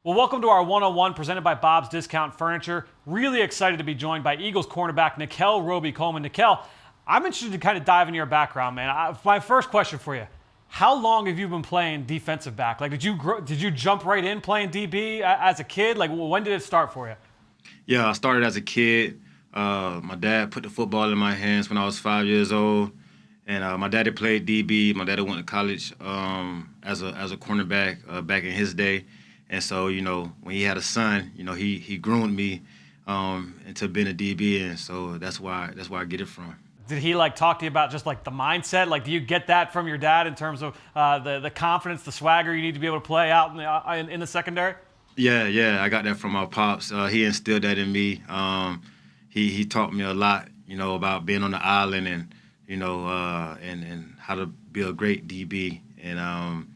Well, welcome to our one-on-one presented by Bob's Discount Furniture. Really excited to be joined by Eagles cornerback Nickell Robey-Coleman. Nickell, I'm interested to kind of dive into your background, man. My first question for you: how long have you been playing defensive back? Like, did you jump right in playing DB as a kid? Like, when did it start for you? Yeah, I started as a kid. My dad put the football in my hands when I was 5 years old, and my daddy played DB. My daddy went to college as a cornerback back in his day, and so when he had a son, he groomed me into being a DB, and so that's why I get it from. Did he like talk to you about just like the mindset? Like, do you get that from your dad in terms of the confidence, the swagger you need to be able to play out in the secondary? Yeah, I got that from my pops. He instilled that in me. He taught me a lot, about being on the island and and how to be a great DB. And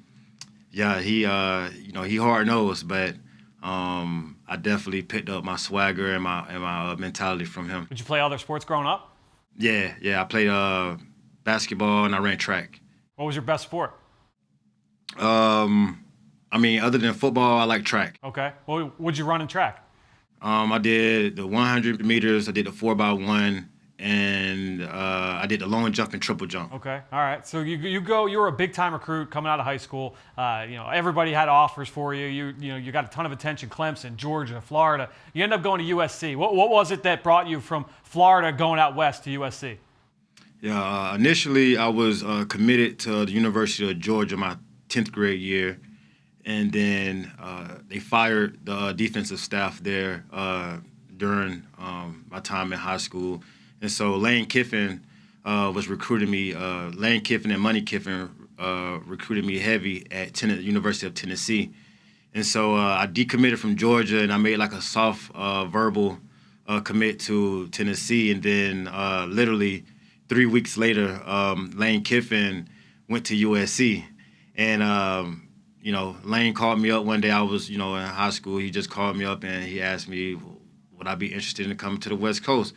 yeah, he hard nosed, but I definitely picked up my swagger and my mentality from him. Did you play other sports growing up? Yeah, I played basketball and I ran track. What was your best sport? Other than football, I like track. Okay. Well, what'd you run in track? I did the 100 meters, I did the 4x1, and I did the long jump and triple jump. Okay. All right. So you were a big time recruit coming out of high school. Everybody had offers for you. You got a ton of attention. Clemson, Georgia, Florida. You ended up going to USC. What was it that brought you from Florida going out west to USC? Yeah. Initially, I was committed to the University of Georgia my 10th grade year. And then they fired the defensive staff there during my time in high school. And so Lane Kiffin was recruiting me. Lane Kiffin and Money Kiffin recruited me heavy at University of Tennessee. And so I decommitted from Georgia, and I made like a soft verbal commit to Tennessee. And then literally 3 weeks later, Lane Kiffin went to USC. And Lane called me up one day. I was, in high school. He just called me up and he asked me, would I be interested in coming to the West Coast?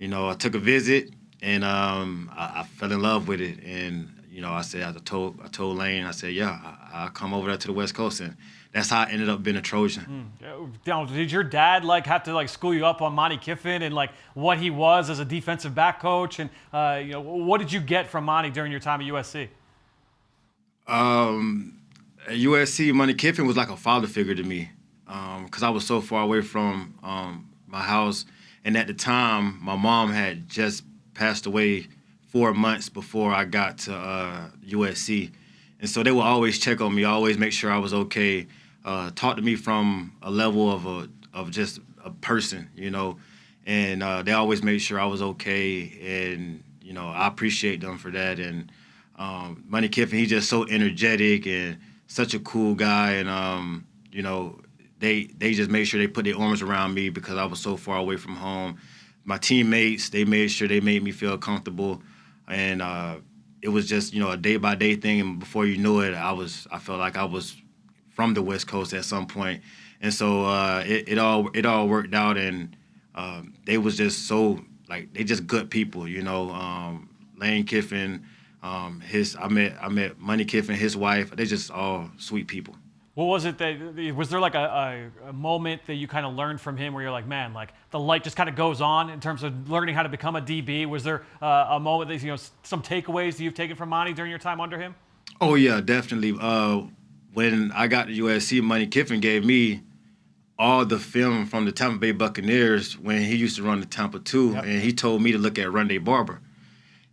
I took a visit and I fell in love with it. And, I told Lane, I said, yeah, I'll come over there to the West Coast. And that's how I ended up being a Trojan. Did your dad have to school you up on Monty Kiffin and what he was as a defensive back coach? And, what did you get from Monty during your time at USC? At USC, Money Kiffin was like a father figure to me because I was so far away from my house. And at the time, my mom had just passed away 4 months before I got to USC. And so they would always check on me, always make sure I was okay, talk to me from a level of just a person, And they always made sure I was okay. And, I appreciate them for that. And Money Kiffin, he's just so energetic and such a cool guy, and they just made sure they put their arms around me because I was so far away from home. My teammates, they made sure they made me feel comfortable, and it was just a day by day thing. And before you knew it, I felt like I was from the West Coast at some point, and so it all worked out, and they was just so they just good people, Lane Kiffin. I met Money Kiffin, his wife. They're just all sweet people. What was it was there a moment that you kind of learned from him where you're like, man, the light just kind of goes on in terms of learning how to become a DB? Was there a moment that, some takeaways that you've taken from Monty during your time under him? Oh yeah, definitely. When I got to USC, Money Kiffin gave me all the film from the Tampa Bay Buccaneers when he used to run the Tampa 2, yep. And he told me to look at Rondé Barber.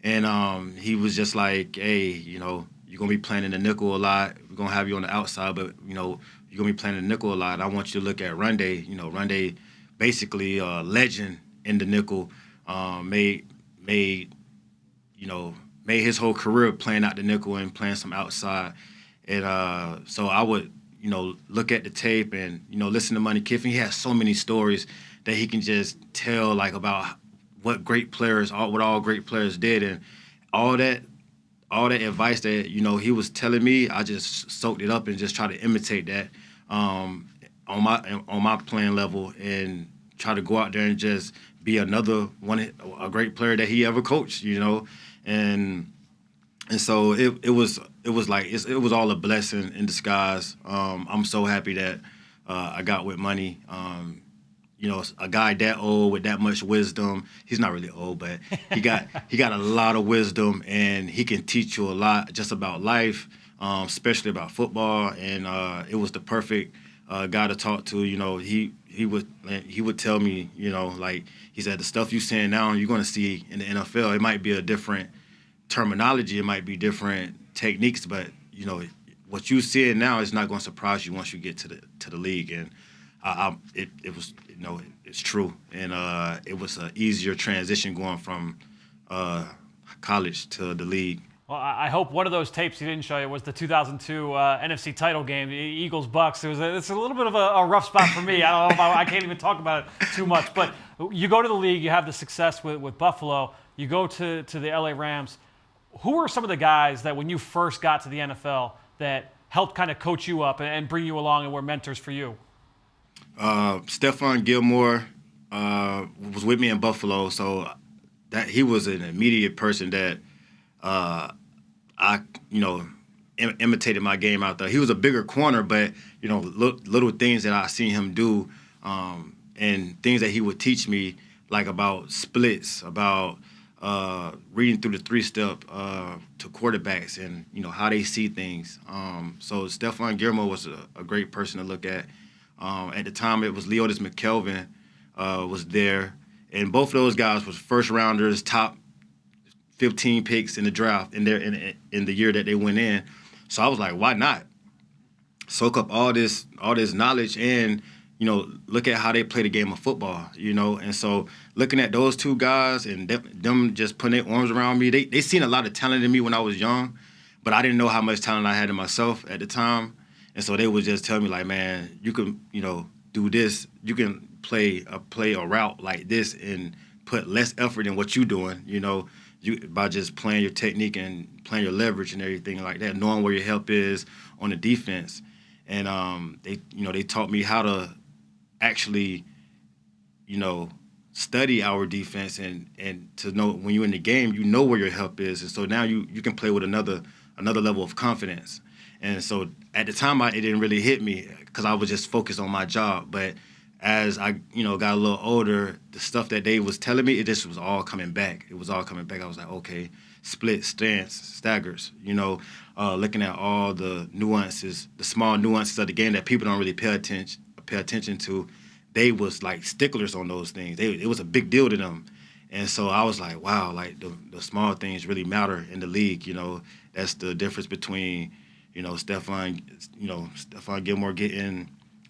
And he was just like, hey, you're going to be playing in the nickel a lot. We're going to have you on the outside, but, you're going to be playing in the nickel a lot. I want you to look at Rondé. Rondé basically a legend in the nickel, made his whole career playing out the nickel and playing some outside. And so I would, look at the tape and, listen to Money Kiffin. He has so many stories that he can just tell, about what all great players did, and all that advice that he was telling me, I just soaked it up and just try to imitate that on my playing level and try to go out there and just be a great player that he ever coached, and so it was all a blessing in disguise. I'm so happy that I got with money. A guy that old with that much wisdom. He's not really old, but he got a lot of wisdom, and he can teach you a lot just about life, especially about football. And it was the perfect guy to talk to. He would tell me, like he said, the stuff you saying now you're going to see in the NFL. It might be a different terminology, it might be different techniques, but what you seeing now is not going to surprise you once you get to the league. And it was, it's true. And it was an easier transition going from college to the league. Well, I hope one of those tapes he didn't show you was the 2002 NFC title game, the Eagles-Bucks. It's a little bit of a rough spot for me. I can't even talk about it too much. But you go to the league, you have the success with Buffalo. You go to the LA Rams. Who are some of the guys that when you first got to the NFL that helped kind of coach you up and bring you along and were mentors for you? Stephon Gilmore was with me in Buffalo, so that he was an immediate person that I imitated my game out there. He was a bigger corner, but little things that I seen him do, and things that he would teach me, like about splits, about reading through the three-step to quarterbacks, and how they see things. So Stephon Gilmore was a great person to look at. At the time, it was Leotis McKelvin was there, and both of those guys was first rounders, top 15 picks in the draft in the year that they went in. So I was like, why not soak up all this knowledge and look at how they play the game of football, And so looking at those two guys and them just putting their arms around me, they seen a lot of talent in me when I was young, but I didn't know how much talent I had in myself at the time. And so they would just tell me, like, man, you can, do this. You can play a route like this and put less effort in what you're doing, by just playing your technique and playing your leverage and everything like that, knowing where your help is on the defense. And they taught me how to actually, study our defense and to know when you're in the game, you know where your help is. And so now you can play with another level of confidence. And so at the time, it didn't really hit me because I was just focused on my job. But as I, got a little older, the stuff that they was telling me, it just was all coming back. It was all coming back. I was like, okay, split, stance, staggers, looking at all the nuances, the small nuances of the game that people don't really pay attention to. They was like sticklers on those things. It was a big deal to them. And so I was like, wow, like the small things really matter in the league. That's the difference between, Stephon Gilmore getting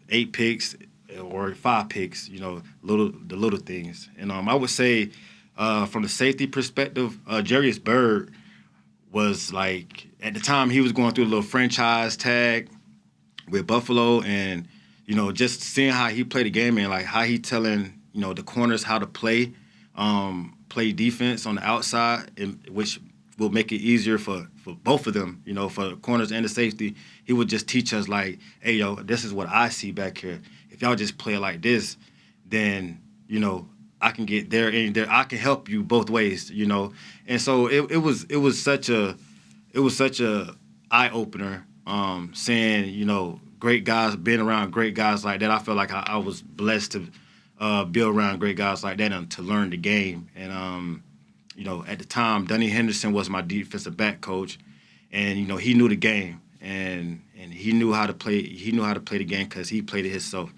8 picks or 5 picks, the little things. And I would say from the safety perspective, Jarius Byrd was like, at the time he was going through a little franchise tag with Buffalo, and, just seeing how he played the game and like how he telling, the corners how to play defense on the outside, which will make it easier for both of them, for the corners and the safety. He would just teach us like, hey, this is what I see back here. If y'all just play like this, then, I can get there and there. I can help you both ways, And so it was such a eye opener, seeing, great guys, being around great guys like that. I felt like I was blessed to be around great guys like that and to learn the game. And at the time, Dunny Henderson was my defensive back coach, and he knew the game, and he knew how to play. He knew how to play the game because he played it himself.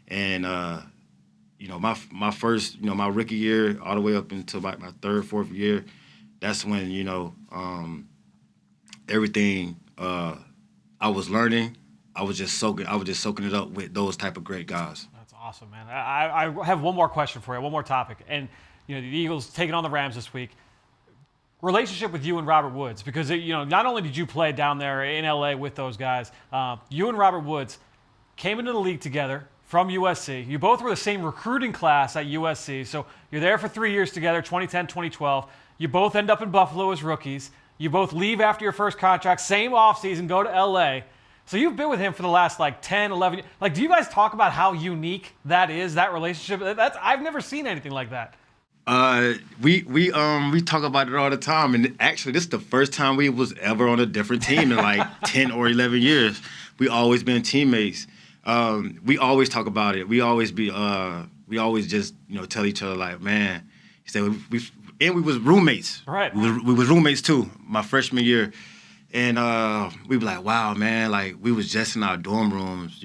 And my first, my rookie year, all the way up until like my third, fourth year, that's when everything I was learning, I was just soaking it up with those type of great guys. That's awesome, man. I have one more question for you, one more topic, and the Eagles taking on the Rams this week. Relationship with you and Robert Woods, because not only did you play down there in LA with those guys, you and Robert Woods came into the league together from USC. You both were the same recruiting class at USC, so you're there for 3 years together, 2010, 2012. You both end up in Buffalo as rookies. You both leave after your first contract, same offseason, go to LA. So you've been with him for the last 10, 11 years. Like, do you guys talk about how unique that is, that relationship? I've never seen anything like that. We talk about it all the time, and actually this is the first time we was ever on a different team in 10 or 11 years. We always been teammates. We always talk about it. We always just tell each other like, man. He said we was roommates. Right. We was roommates too. My freshman year, and we be like, wow, man. Like we was just in our dorm rooms.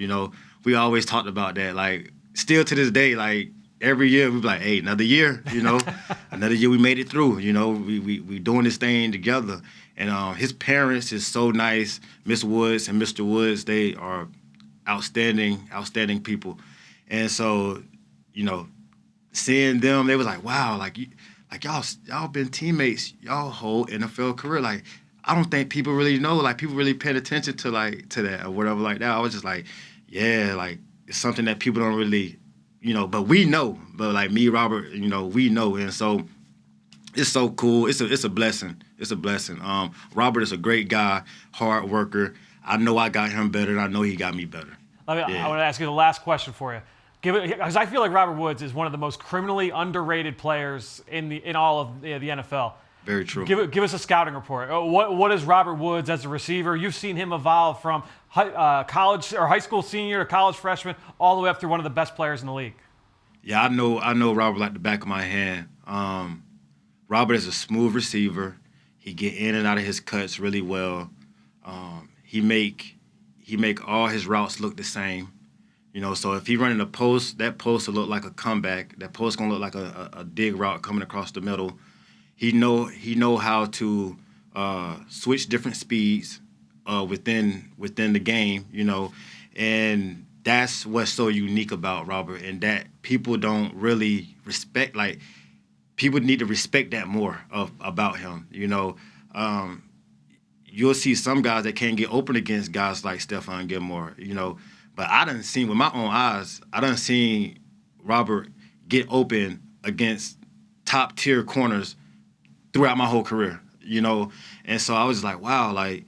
We always talked about that. Like still to this day, like every year we be like, hey, another year. Another year we made it through. We doing this thing together. And his parents is so nice. Miss Woods and Mr. Woods, they are outstanding people. And so, seeing them, they was like, wow, like y'all been teammates y'all whole NFL career. Like, I don't think people really know, like people really paid attention to that or whatever like that. I was just like, yeah, like it's something that people don't really, but we know. But like me, Robert, we know. And so it's so cool. It's a blessing. It's a blessing. Robert is a great guy, hard worker. I know I got him better, and I know he got me better. I want to ask you the last question for you. Because I feel like Robert Woods is one of the most criminally underrated players in all of the NFL. Very true. Give us a scouting report. What is Robert Woods as a receiver? You've seen him evolve from college or high school senior to college freshman, all the way up through one of the best players in the league. Yeah, I know Robert like the back of my hand. Robert is a smooth receiver. He get in and out of his cuts really well. He make all his routes look the same. So if he running a post, that post will look like a comeback. That post gonna look like a dig route coming across the middle. He know how to switch different speeds within the game. And that's what's so unique about Robert, and that people don't really respect. Like people need to respect that more about him. You'll see some guys that can't get open against guys like Stephon Gilmore. But I done seen with my own eyes, I done seen Robert get open against top tier corners throughout my whole career, And so I was like, wow, like,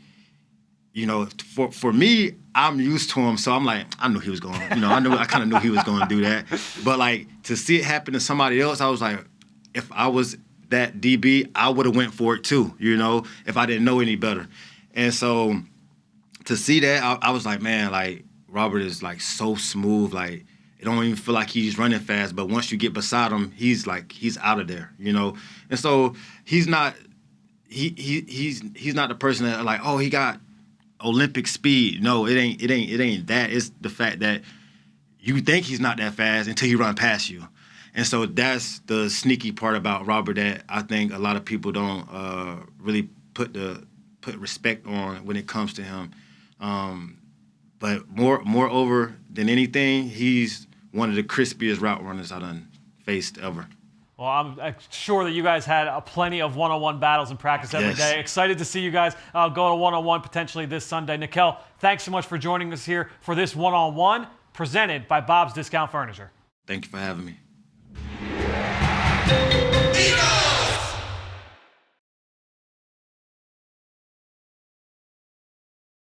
for me, I'm used to him. So I'm like, I knew he was going, I kind of knew he was going to do that. But like to see it happen to somebody else, I was like, if I was that DB, I would have went for it too, if I didn't know any better. And so to see that, I was like, man, like, Robert is like so smooth, like it don't even feel like he's running fast. But once you get beside him, he's out of there, And so he's not he's not the person that like, oh, he got Olympic speed. No, it ain't that. It's the fact that you think he's not that fast until he run past you. And so that's the sneaky part about Robert that I think a lot of people don't really put respect on when it comes to him. But moreover than anything, he's one of the crispiest route runners I done faced ever. Well, I'm sure that you guys had plenty of one-on-one battles in practice every day. Excited to see you guys go to one-on-one potentially this Sunday. Nickell, thanks so much for joining us here for this one-on-one presented by Bob's Discount Furniture. Thank you for having me.